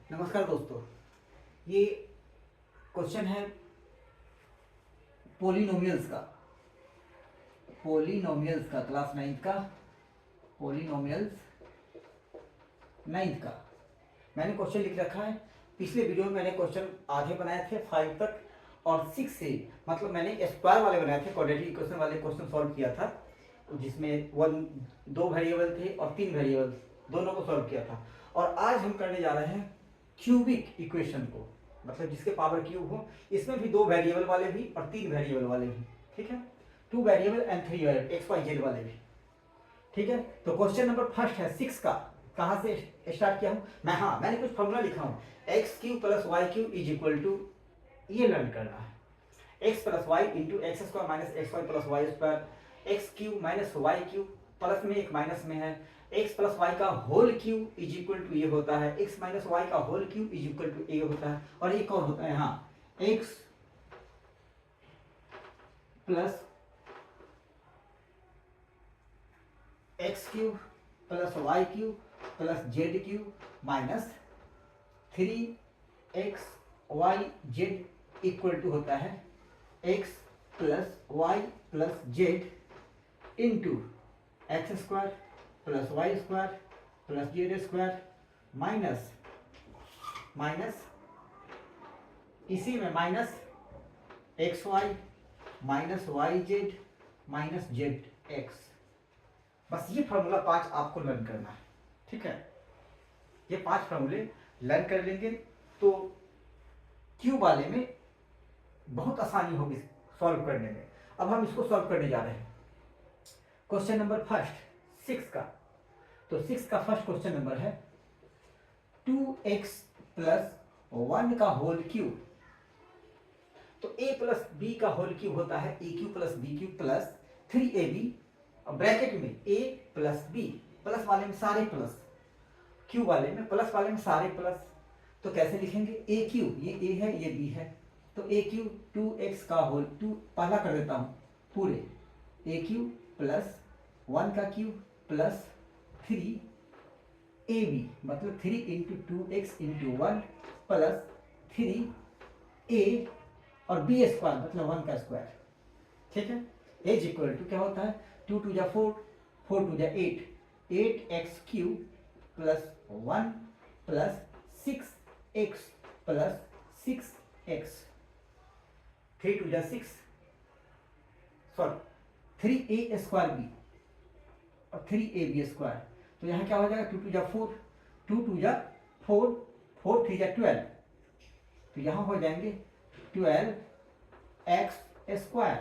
नमस्कार दोस्तों, ये क्वेश्चन है पोलिनोमियल्स का क्लास 9th का पोलिनोमियल्स 9th का मैंने क्वेश्चन लिख रखा है। पिछले वीडियो में मैंने क्वेश्चन आधे बनाए थे 5 तक और 6 से मतलब मैंने स्क्वायर वाले बनाए थे, क्वाड्रेटिक इक्वेशन वाले क्वेश्चन सॉल्व किया था जिसमें 2 वेरिएबल थे और 3 वेरिएबल दोनों को सॉल्व किया था। और आज हम करने जा रहे हैं क्यूबिक इक्वेशन को, मतलब जिसके पावर क्यूब हो। इसमें भी 2 वेरिएबल वाले भी और 3 वेरिएबल वाले भी, ठीक है। 2 variable and 3 variable x y z वाले भी, ठीक है। तो क्वेश्चन नंबर फर्स्ट है 6 का। कहाँ से स्टार्ट किया हूँ मैंने कुछ फॉर्मूला लिखा हूँ। X cube plus y cube is equal to, ये लर्न करना है, x plus y into x square minus x y plus y square, x cube minus y cube, plus में एक माइनस में है, एक्स प्लस वाई का whole cube is equal to ये होता है, एक्स माइनस वाई का whole cube is equal to ये होता है। और एक और होता है यहाँ x plus x cube plus y cube plus z cube minus 3x y z equal to होता है x plus y plus z into x square plus y square plus z square minus इसी में minus x y minus y z minus z x. बस ये formula 5 आपको learn करना है, ठीक है। ये 5 फार्मूले लर्न कर लेंगे तो क्यूब वाले में बहुत आसानी होगी सॉल्व करने में। अब हम इसको सॉल्व करने जा रहे हैं। क्वेश्चन नंबर फर्स्ट 6 का, तो 6 का फर्स्ट क्वेश्चन नंबर है 2x प्लस 1 का होल क्यूब। तो a प्लस बी का होल क्यूब होता है A cube plus B cube plus 3ab और ब्रैकेट में a प्लस बी, प्लस वाले में सारे प्लस, क्यूब वाले में प्लस वाले में सारे प्लस। तो कैसे लिखेंगे, ए क्यूब, ये a है ये b है, तो ए क्यूब 2x का होल 2 पहला कर देता हूँ पूरे, ए क्यूब प्लस 1 का क्यूब प्लस 3ab मतलब 3 into 2x into 1 plus 3a और b स्क्वायर मतलब 1 का स्क्वायर, ठीक है। एज इक्वल टू क्या होता है 2 2 जा 4, 4 2 जा 8, 8x cube plus 1 plus 6x plus 6x, 3 2 जा 6 सॉरी 3a स्क्वायर बी और 3ab स्क्वायर। तो यहाँ क्या हो जाएगा 2 2 जा 4, 2 2 जा 4, 4 3 जा 12, तो यहाँ हो जाएंगे 12x स्क्वायर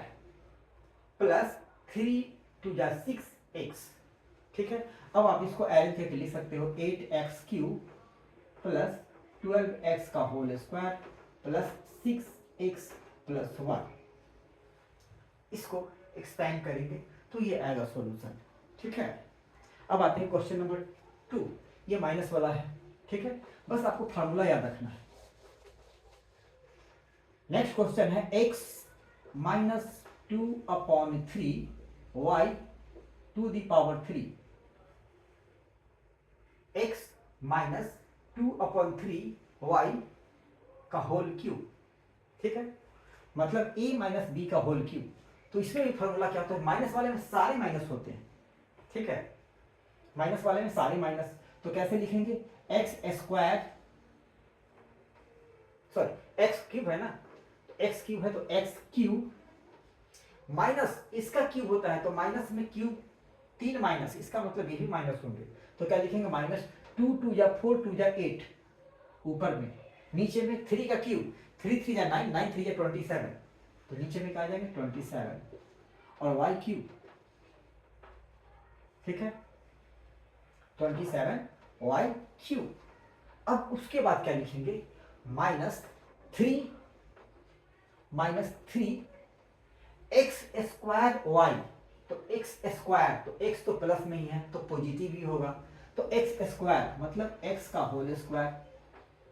प्लस 3 2 जा 6x, ठीक है। अब आप इसको अरेंज करके लिख सकते हो 8x क्यूब प्लस 12x का whole square plus 6x plus 1। इसको एक्सपेंड करेंगे तो ये आएगा सॉल्यूशन, ठीक है। अब आते हैं क्वेश्चन नंबर 2, ये माइनस वाला है, ठीक है। बस आपको फार्मूला याद रखना है। नेक्स्ट क्वेश्चन है x minus 2/3 y to the power 3, x minus 2/3 y का होल क्यूब, ठीक है। मतलब a माइनस बी का होल क्यूब। तो इसमें भी फॉर्मूला क्या होता है, माइनस वाले में सारे माइनस होते हैं, ठीक है। माइनस वाले में सारे माइनस, तो कैसे लिखेंगे x square sorry x cube है ना, एक्स क्यूब है तो एक्स क्यूब माइनस इसका क्यूब होता है, तो माइनस में क्यूब 3 माइनस, इसका मतलब ये भी माइनस होंगे। तो क्या लिखेंगे माइनस 2 2 जा 4 2 जा 8 ऊपर में, नीचे में 3 का क्यूब 3 3 जा 9 9 3 जा 27, तो नीचे में क्या आ जाएंगे 27 और वाई क्यूब, ठीक है 27 वाई क्यूब। अब उसके बाद क्या लिखेंगे -3 एक्स स्क्वायर वाई, तो एक्स स्क्वायर तो एक्स तो प्लस में ही है तो पॉजिटिव ही होगा, तो एक्स स्क्वायर मतलब एक्स का होल स्क्वायर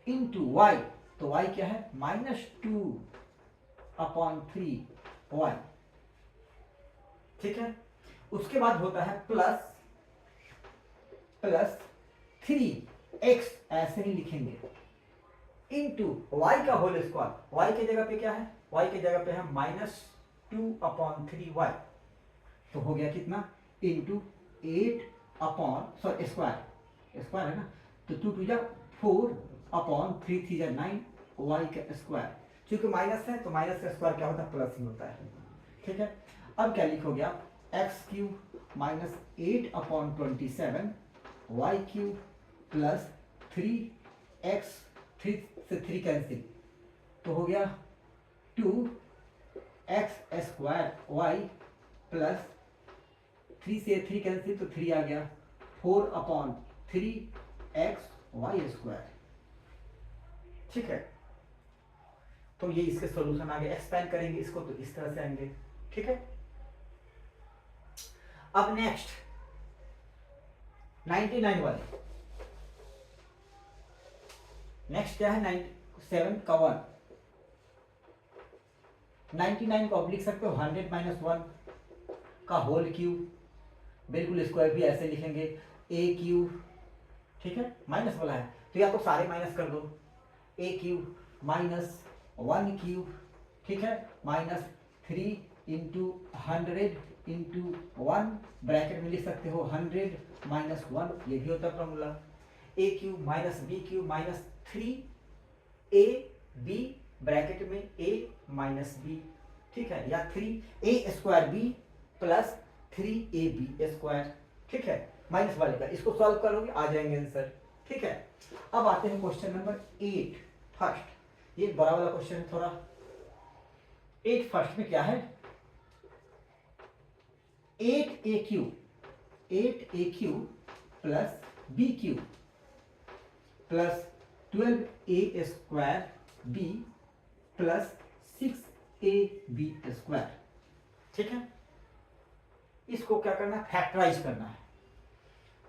इंटू वाई, तो वाई क्या है -2/3 वाई, ठीक है। उसके बाद होता है प्लस 3x, ऐसे ही लिखेंगे इंटू वाई का होल स्क्वायर। वाई की जगह पे क्या है, वाई की जगह पे है -2/3y, तो हो गया कितना, इंटू 8 स्क्वायर, स्क्वायर है ना, तो 2 2 जा 4/3 3 जा 9 वाई का स्क्वायर। क्योंकि माइनस है तो माइनस का स्क्वायर क्या होता है, प्लस ही होता है। ठीक है, अब क्या लिखोगे आप, x³ minus 8/27 Y cube plus 3x, 3 से 3 कैंसिल, तो हो गया 2x² वाई प्लस 3 से 3 कैंसिल तो 3 आ गया, 4/3x वाई स्क्वायर। ठीक है, तो ये इसके सॉल्यूशन आगे एक्सपेंड करेंगे इसको तो इस तरह से आएंगे। ठीक है, अब नेक्स्ट 99 वाले, नेक्स्ट क्या है 97 का 1, 99 को आप लिख सकते हो 100 - 1 का होल क्यूब, बिल्कुल स्क्वायर भी ऐसे लिखेंगे a क्यूब। ठीक है, माइनस वाला है तो या तो सारे माइनस कर दो, a क्यूब माइनस 1 क्यूब, ठीक है, माइनस 3 इंटू 100 इंटू 1, ब्रैकेट में लिख सकते हो 100 - 1, ये भी होता है formula. a cube minus b cube minus 3ab, bracket में a माइनस b, ठीक है, या 3a² b plus 3ab square. ठीक है, माइनस वाले का इसको सॉल्व करोगे आ जाएंगे आंसर। ठीक है, अब आते हैं क्वेश्चन नंबर 8 फर्स्ट, ये बड़ा वाला क्वेश्चन है थोड़ा। 8 फर्स्ट में क्या है, 8a³ plus b cube plus 12a² b plus 6ab square. ठीक है, इसको क्या करना है, फैक्टराइज करना है।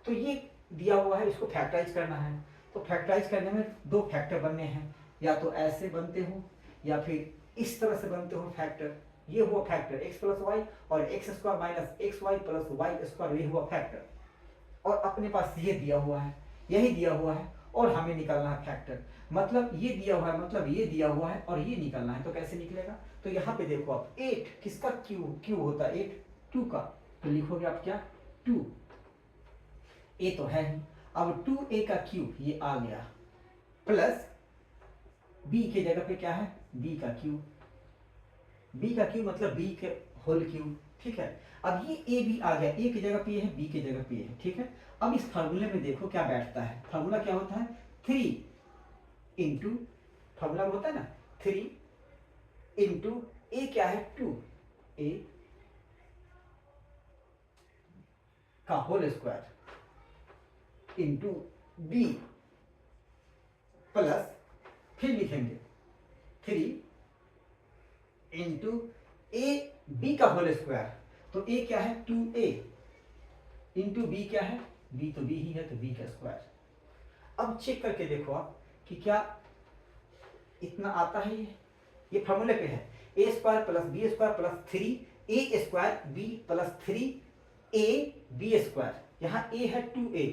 तो ये दिया हुआ है, इसको फैक्टराइज करना है, तो फैक्टराइज करने में दो फैक्टर बनने हैं, या तो ऐसे बनते हो या फिर इस तरह से बनते हो फैक्टर। ये हुआ फैक्टर x प्लस वाई, और x² minus xy plus y square, ये हुआ फैक्टर। और अपने पास ये दिया हुआ है, यही दिया हुआ है, और हमें निकालना है फैक्टर। मतलब ये दिया हुआ है, मतलब ये दिया हुआ है और ये निकालना है, तो कैसे निकलेगा, तो यहाँ पे देखो आप 8 किसका क्यू होता है, 8 2 का, तो लिखोगे आप क्या 2, ए तो है ही, अब 2a का क्यूब ये आ गया, प्लस b के जगह पे क्या है, b का क्यूब, b का क्यूब मतलब b के होल क्यूब। ठीक है, अब ये a b आ गया, a की जगह पे ये है, b की जगह पे ये है। ठीक है, अब इस फार्मूले में देखो क्या बैठता है, फार्मूला क्या होता है, 3 इंटू, फार्मूला में होता है ना 3 इंटू a क्या है 2a का whole square into b plus, फिर लिखेंगे 3 इंटू a b का होल स्क्वायर, तो a क्या है 2a इंटू b क्या है, b तो b ही है तो b का स्क्वायर। अब चेक करके देखो आप कि क्या इतना आता है, ये फार्मूले पे है, a² plus b² plus 3a² b plus 3ab square. यहाँ a है 2a,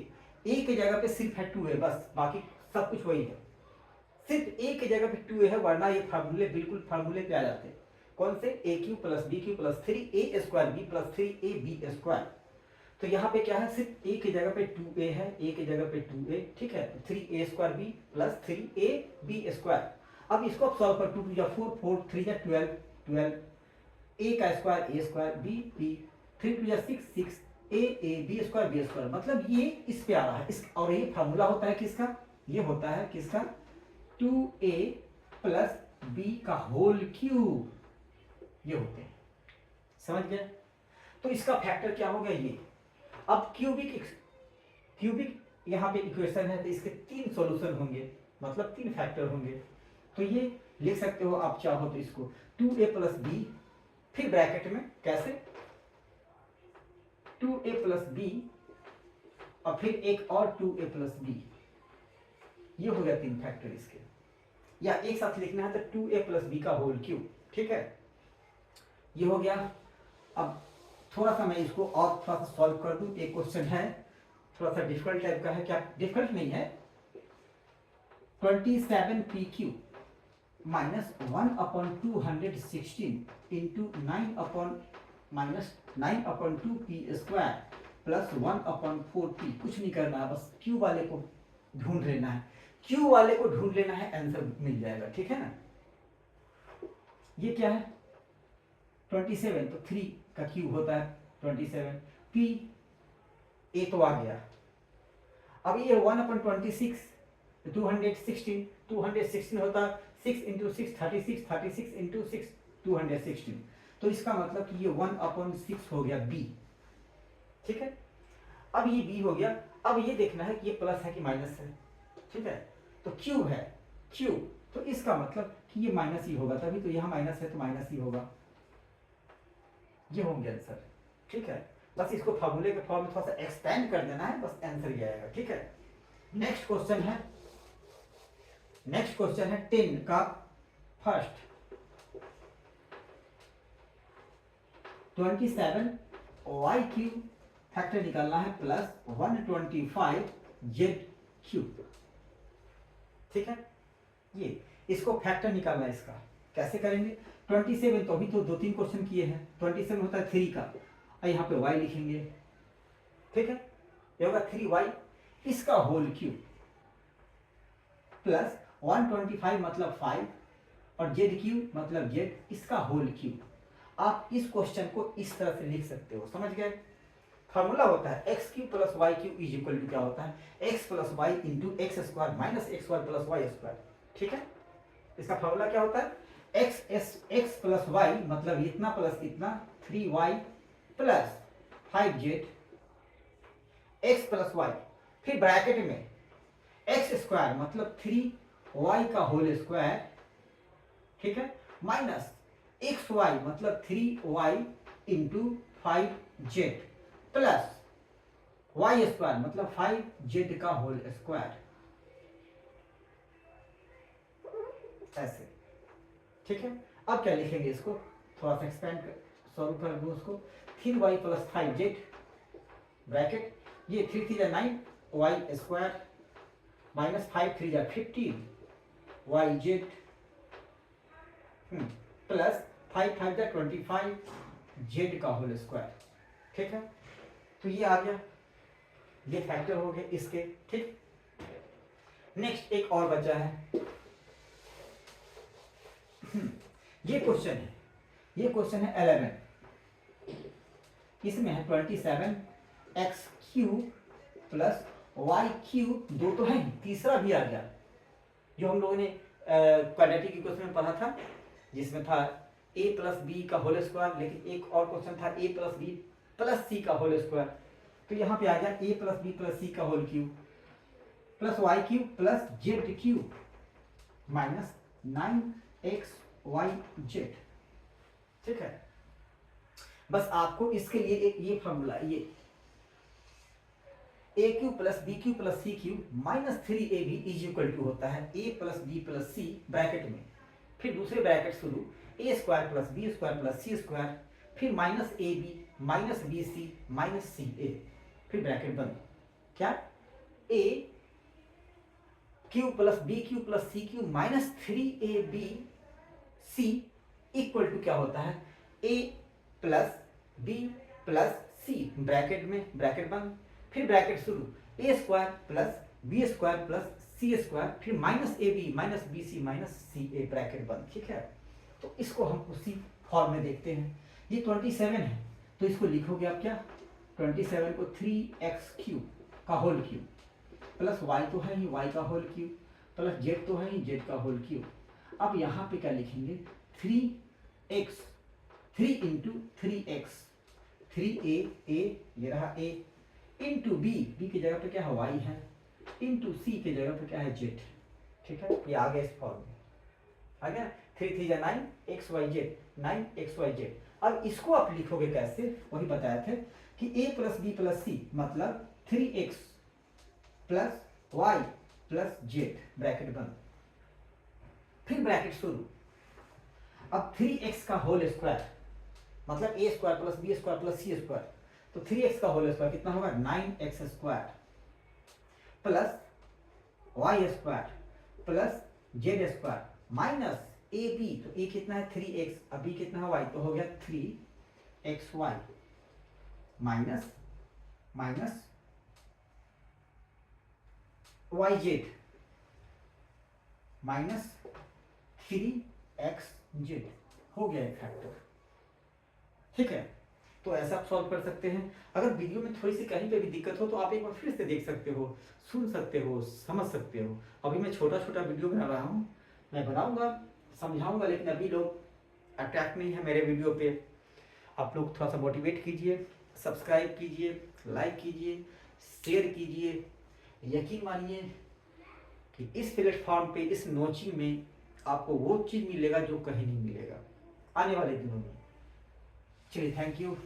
a की जगह पे सिर्फ है 2a, बस बाकी सब कुछ वही है, सिर्फ a की जगह पे 2a है, वरना ये फार्मूले बिल्कुल फार्मूले पे आ जाते हैं। कौन से, a³ plus b³ plus 3a² b plus 3ab square. तो यहाँ पे क्या है, सिर्फ a की जगह पे 2a है, a की जगह पे 2a, ठीक है, 3a² b plus 3ab square. अब इसको आप सॉल्व कर, 2 2 4 4 3 12 12, a का square a square b b, 3 2 6 6 a b square b square, मतलब ये इस पे आ रहा है। इस और ये फार्मूला होता है किसका, ये होता है किसका, 2a प्लस b का होल क्यूब, ये होते हैं, समझ गए। तो इसका फैक्टर क्या हो गया ये। अब क्यूबिक यहाँ पे इक्वेशन है, तो इसके 3 सॉल्यूशन होंगे, मतलब 3 फैक्टर होंगे। तो ये लिख सकते हो आप चाहो तो इसको 2a प्लस b, फिर ब्रैकेट में कैसे 2a प्लस b और फिर एक और 2a प्लस b, ये हो गया 3 फैक्टर इसके, या एक साथ लिखना है तो 2a प्लस b का होल क्यूब। ठीक है, ये हो गया। अब थोड़ा सा मैं इसको और थोड़ा सा सॉल्व कर दूं, एक क्वेश्चन है थोड़ा सा डिफिकल्ट टाइप का है, क्या डिफिकल्ट नहीं है, 27pq minus 1/216 into 9/2p² plus 1/4p। कुछ नहीं करना है, बस क्यू वाले को ढूंढ लेना है, क्यू वाले को ढूंढ लेना है, आंसर मिल जाएगा। ठीक है ना। ये क्या है 27, तो 3 का क्यूब होता है 27। p ए तो आ गया। अब ये 1/26 216 होता है 6 इंटू 6 36, 36 इंटू 6 216। तो इसका मतलब कि ये 1/6 हो गया b। ठीक है, अब ये b हो गया। अब ये देखना है कि ये प्लस है कि माइनस है। ठीक है, तो क्यूब है, क्यूब, तो इसका मतलब कि ये माइनस ही होगा, तभी तो यहाँ माइनस है तो माइनस ही होगा। ये होंगे आंसर। ठीक है, बस इसको फार्मूले के फॉर्म में थोड़ा सा एक्सपेंड कर देना है, बस आंसर ये आएगा। ठीक है, नेक्स्ट क्वेश्चन है 10 का फर्स्ट। 27y³ फैक्टर निकालना है प्लस 125z³। ठीक है, ये इसको फैक्टर निकालना है। इसका कैसे करेंगे? 27 तो अभी तो 2-3 क्वेश्चन किए हैं। 27 होता है 3 का, और यहाँ पे y लिखेंगे। ठीक है, ये होगा 3y इसका होल क्यूब प्लस 125 मतलब 5 और z³ मतलब z इसका होल क्यूब। आप इस क्वेश्चन को इस तरह से लिख सकते हो, समझ गए? फॉर्मूला होता है x³ plus y³ is equal to क्या होता है x plus y into x square minus x y plus y square. ठीक है, इसका फॉर्मूला क्या होता है x प्लस वाई मतलब इतना प्लस इतना 3y plus 5z x plus y, फिर ब्रैकेट में एक्स स्क्वायर मतलब 3y का होल स्क्वायर। ठीक है, माइनस एक्स वाई मतलब 3y into 5z plus y square मतलब 5z का होल स्क्वायर, ऐसे। ठीक है, अब क्या लिखेंगे? इसको थोड़ा सा एक्सपेंड सॉल्व कर दो उसको। 3y प्लस 5z ब्रैकेट, ये 3 3 9 y square minus 5 3 15 yz plus 5 5 25 z का होल स्क्वायर। ठीक है, तो ये आ गया, ये फैक्टर हो गए इसके। ठीक, नेक्स्ट एक और बचा है। ये क्वेश्चन है 11। इसमें है 27x³ प्लस y³ दो तो है, तीसरा भी आ गया जो हम लोगों ने क्वाड्रेटिक इक्वेशन में पढ़ा था, जिसमें था a प्लस बी का होल स्क्वायर। लेकिन एक और क्वेश्चन था a plus B plus c का होल स्क्वायर। तो यहाँ पे आ गया a plus B plus c का whole cube plus y³ plus z³ minus 9xyz। ठीक है, बस आपको इसके लिए एक ये फॉर्मूला, ये a³ plus b³ plus c³ minus 3ab is equal to होता है a plus B plus C bracket में, फिर दूसरे ब्रैकेट शुरू a square plus B square plus C square, फिर minus ab minus B C minus C A, फिर bracket बंद। क्या? a³ plus b³ plus c³ minus 3abc equal to क्या होता है a plus B plus C bracket में, bracket बंद, फिर ब्रैकेट शुरू a square plus B square plus C square, फिर minus ab minus B C minus C A bracket बंद। ठीक है, तो इसको हम उसी फॉर्म में देखते हैं। ये 27 है, तो इसको लिखोगे आप क्या? 27 को 3x³ का होल क्यूब प्लस y तो है ही y का होल क्यूब प्लस z तो है ही z का होल क्यूब। अब यहाँ पे क्या लिखेंगे? 3x 3 इंटू 3x 3a ये रहा a इंटू b की जगह पे क्या है y है, इंटू c की जगह पे क्या है z। ठीक है, ये आ गया इस फॉर्म में, आ गया 3 3 9 xyz 9xyz। अब इसको आप लिखोगे कैसे? वही बताया थे कि a plus B plus c मतलब 3x plus y plus z bracket बंद, फिर ब्रैकेट शुरू। अब 3x का होल स्क्वायर मतलब a square plus B square plus C square, तो 3x का होल स्क्वायर कितना होगा? 9x square plus y square plus z square minus a b, तो ए कितना है 3x, अभी कितना है y, तो हो गया 3xy minus minus y z minus 3xz, हो गया एक फैक्टर। ठीक है, तो ऐसा आप सॉल्व कर सकते हैं। अगर वीडियो में थोड़ी सी कहीं पे भी दिक्कत हो तो आप एक बार फिर से देख सकते हो, सुन सकते हो, समझ सकते हो। अभी मैं छोटा छोटा वीडियो बना रहा हूँ, मैं बनाऊंगा, समझाऊंगा, लेकिन अभी लोग अट्रैक्ट नहीं है मेरे वीडियो पे। आप लोग थोड़ा सा मोटिवेट कीजिए, सब्सक्राइब कीजिए, लाइक कीजिए, शेयर कीजिए। यकीन मानिए कि इस प्लेटफॉर्म पे, इस नोचिंग में आपको वो चीज़ मिलेगा जो कहीं नहीं मिलेगा आने वाले दिनों में। चलिए, थैंक यू।